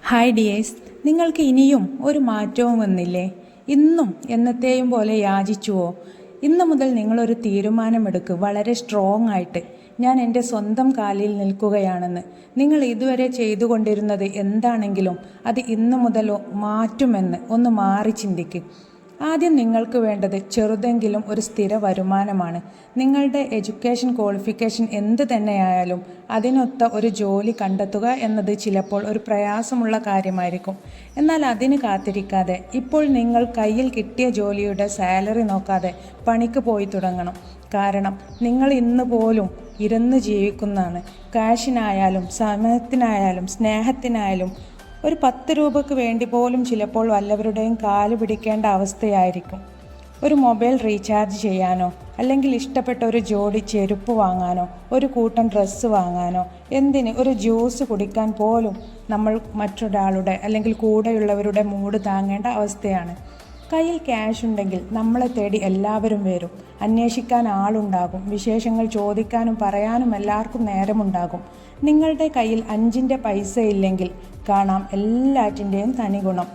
Hi dears, നിങ്ങൾക്ക് ഇനിയും ഒരു മാറ്റവും വന്നില്ലേ? ഇന്നും എന്നത്തെയും പോലെ യാചിച്ചുവോ? ഇന്ന് മുതൽ നിങ്ങളൊരു തീരുമാനമെടുക്കുക, വളരെ സ്ട്രോങ് ആയിട്ട്. ഞാൻ എൻ്റെ സ്വന്തം കാലിൽ നിൽക്കുകയാണെന്ന്. നിങ്ങൾ ഇതുവരെ ചെയ്തുകൊണ്ടിരുന്നത് എന്താണെങ്കിലും അത് ഇന്നു മുതൽ മാറ്റുമെന്ന് ഒന്ന് മാറി ചിന്തിക്കുക. ആദ്യം നിങ്ങൾക്ക് വേണ്ടത് ചെറുതെങ്കിലും ഒരു സ്ഥിര വരുമാനമാണ്. നിങ്ങളുടെ എഡ്യൂക്കേഷൻ ക്വാളിഫിക്കേഷൻ എന്ത് തന്നെയായാലും അതിനൊത്ത ഒരു ജോലി കണ്ടെത്തുക എന്നത് ചിലപ്പോൾ ഒരു പ്രയാസമുള്ള കാര്യമായിരിക്കും. എന്നാൽ അതിന് കാത്തിരിക്കാതെ ഇപ്പോൾ നിങ്ങൾ കയ്യിൽ കിട്ടിയ ജോലിയുടെ സാലറി നോക്കാതെ പണിക്ക് പോയി തുടങ്ങണം. കാരണം നിങ്ങൾ ഇന്ന് പോലും ഇരുന്ന് ജീവിക്കുന്നതാണ്. കാശിനായാലും സമയത്തിനായാലും സ്നേഹത്തിനായാലും ഒരു 10 രൂപയ്ക്ക് വേണ്ടി പോലും ചിലപ്പോൾ വല്ലവരുടെയും കാല് പിടിക്കേണ്ട അവസ്ഥയായിരിക്കും. ഒരു മൊബൈൽ റീചാർജ് ചെയ്യാനോ, അല്ലെങ്കിൽ ഇഷ്ടപ്പെട്ട ഒരു ജോഡി ചെരുപ്പ് വാങ്ങാനോ, ഒരു കൂട്ടം ഡ്രസ്സ് വാങ്ങാനോ, എന്തിന് ഒരു ജ്യൂസ് കുടിക്കാൻ പോലും നമ്മൾ മറ്റൊരാളുടെ അല്ലെങ്കിൽ കൂടെയുള്ളവരുടെ മൂഡ് താങ്ങേണ്ട അവസ്ഥയാണ്. കയ്യിൽ ക്യാഷ് ഉണ്ടെങ്കിൽ നമ്മളെ തേടി എല്ലാവരും വരും. അന്വേഷിക്കാൻ ആളുണ്ടാകും. വിശേഷങ്ങൾ ചോദിക്കാനും പറയാനും എല്ലാവർക്കും നേരമുണ്ടാകും. നിങ്ങളുടെ കയ്യിൽ 5 പൈസ ഇല്ലെങ്കിൽ കാണാം എല്ലാറ്റിൻ്റെയും തനി ഗുണം.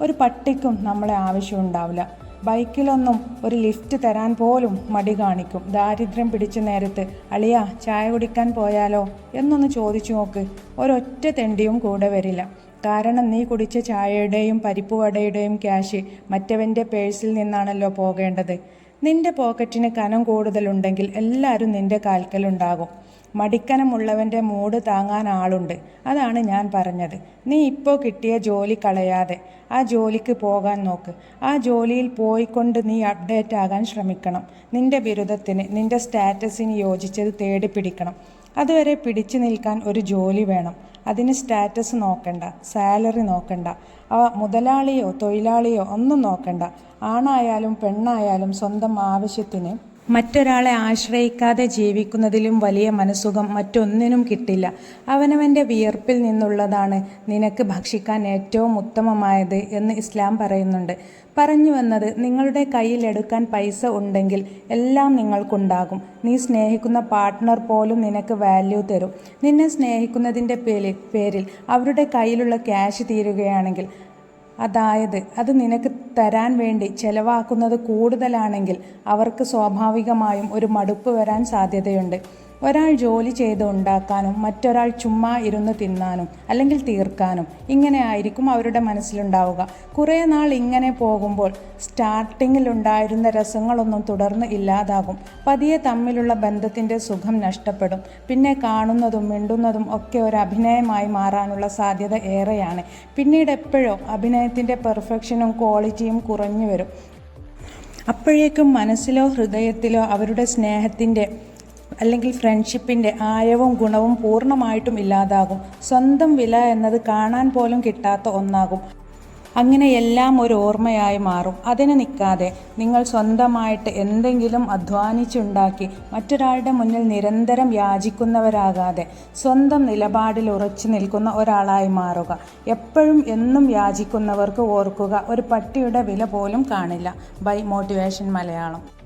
ഒരു പട്ടിക്കും നമ്മളെ ആവശ്യമുണ്ടാവില്ല. ബൈക്കിലൊന്നും ഒരു ലിഫ്റ്റ് തരാൻ പോലും മടി കാണിക്കും. ദാരിദ്ര്യം പിടിച്ച നേരത്ത് അളിയാ ചായ കുടിക്കാൻ പോയാലോ എന്നൊന്ന് ചോദിച്ചു നോക്ക്. ഒരൊറ്റ തെണ്ടിയും കൂടെ വരില്ല. കാരണം നീ കുടിച്ച ചായയുടെയും പരിപ്പുവടയുടെയും ക്യാഷ് മറ്റവൻ്റെ പേഴ്സിൽ നിന്നാണല്ലോ പോകേണ്ടത്. നിന്റെ പോക്കറ്റിന് കനം കൂടുതലുണ്ടെങ്കിൽ എല്ലാവരും നിന്റെ കാൽക്കലുണ്ടാകും. മടിക്കനമുള്ളവൻ്റെ മൂട് താങ്ങാൻ ആളുണ്ട്. അതാണ് ഞാൻ പറഞ്ഞത്. നീ ഇപ്പോൾ കിട്ടിയ ജോലി കളയാതെ ആ ജോലിക്ക് പോകാൻ നോക്ക്. ആ ജോലിയിൽ പോയിക്കൊണ്ട് നീ അപ്ഡേറ്റ് ആകാൻ ശ്രമിക്കണം. നിന്റെ ബിരുദത്തിന്, നിന്റെ സ്റ്റാറ്റസിന് യോജിച്ചത് തേടി പിടിക്കണം. അതുവരെ പിടിച്ചു നിൽക്കാൻ ഒരു ജോലി വേണം. അതിന് സ്റ്റാറ്റസ് നോക്കണ്ട, സാലറി നോക്കണ്ട, മുതലാളിയോ തൊഴിലാളിയോ ഒന്നും നോക്കണ്ട. ആണായാലും പെണ്ണായാലും സ്വന്തം ആവശ്യത്തിന് മറ്റൊരാളെ ആശ്രയിക്കാതെ ജീവിക്കുന്നതിലും വലിയ മനസ്സുഖം മറ്റൊന്നിനും കിട്ടില്ല. അവനവൻ്റെ വിയർപ്പിൽ നിന്നുള്ളതാണ് നിനക്ക് ഭക്ഷിക്കാൻ ഏറ്റവും ഉത്തമമായത് എന്ന് ഇസ്ലാം പറയുന്നുണ്ട്. പറഞ്ഞു വന്നത്, നിങ്ങളുടെ കയ്യിലെടുക്കാൻ പൈസ ഉണ്ടെങ്കിൽ എല്ലാം നിങ്ങൾക്കുണ്ടാകും. നീ സ്നേഹിക്കുന്ന പാർട്ട്ണർ പോലും നിനക്ക് വാല്യൂ തരും. നിന്നെ സ്നേഹിക്കുന്നതിൻ്റെ പേരിൽ അവരുടെ കയ്യിലുള്ള ക്യാഷ് തീരുകയാണെങ്കിൽ, അതായത് അത് നിനക്ക് തരാൻ വേണ്ടി ചെലവാക്കുന്നത് കൂടുതലാണെങ്കിൽ അവർക്ക് സ്വാഭാവികമായും ഒരു മടുപ്പ് വരാൻ സാധ്യതയുണ്ട്. ഒരാൾ ജോലി ചെയ്ത് ഉണ്ടാക്കാനും മറ്റൊരാൾ ചുമ്മാ ഇരുന്ന് തിന്നാനും അല്ലെങ്കിൽ തീർക്കാനും, ഇങ്ങനെ ആയിരിക്കും അവരുടെ മനസ്സിലുണ്ടാവുക. കുറേ നാൾ ഇങ്ങനെ പോകുമ്പോൾ സ്റ്റാർട്ടിങ്ങിലുണ്ടായിരുന്ന രസങ്ങളൊന്നും തുടർന്ന് ഇല്ലാതാകും. പതിയെ തമ്മിലുള്ള ബന്ധത്തിൻ്റെ സുഖം നഷ്ടപ്പെടും. പിന്നെ കാണുന്നതും മിണ്ടുന്നതും ഒക്കെ ഒരു അഭിനയമായി മാറാനുള്ള സാധ്യത ഏറെയാണ്. പിന്നീട് എപ്പോഴോ അഭിനയത്തിൻ്റെ പെർഫെക്ഷനും ക്വാളിറ്റിയും കുറഞ്ഞു വരും. അപ്പോഴേക്കും മനസ്സിലോ ഹൃദയത്തിലോ അവരുടെ സ്നേഹത്തിൻ്റെ അല്ലെങ്കിൽ ഫ്രണ്ട്ഷിപ്പിൻ്റെ ആഴവും ഗുണവും പൂർണ്ണമായിട്ടും ഇല്ലാതാകും. സ്വന്തം വില എന്നത് കാണാൻ പോലും കിട്ടാത്ത ഒന്നാകും. അങ്ങനെ എല്ലാം ഒരു ഓർമ്മയായി മാറും. അതിന് നിൽക്കാതെ നിങ്ങൾ സ്വന്തമായിട്ട് എന്തെങ്കിലും അധ്വാനിച്ചുണ്ടാക്കി മറ്റൊരാളുടെ മുന്നിൽ നിരന്തരം യാചിക്കുന്നവരാകാതെ സ്വന്തം നിലപാടിൽ ഉറച്ചു നിൽക്കുന്ന ഒരാളായി മാറുക. എപ്പോഴും എന്നും യാചിക്കുന്നവർക്ക് ഓർക്കുക, ഒരു പട്ടിയുടെ വില പോലും കാണില്ല. By motivation Malayalam.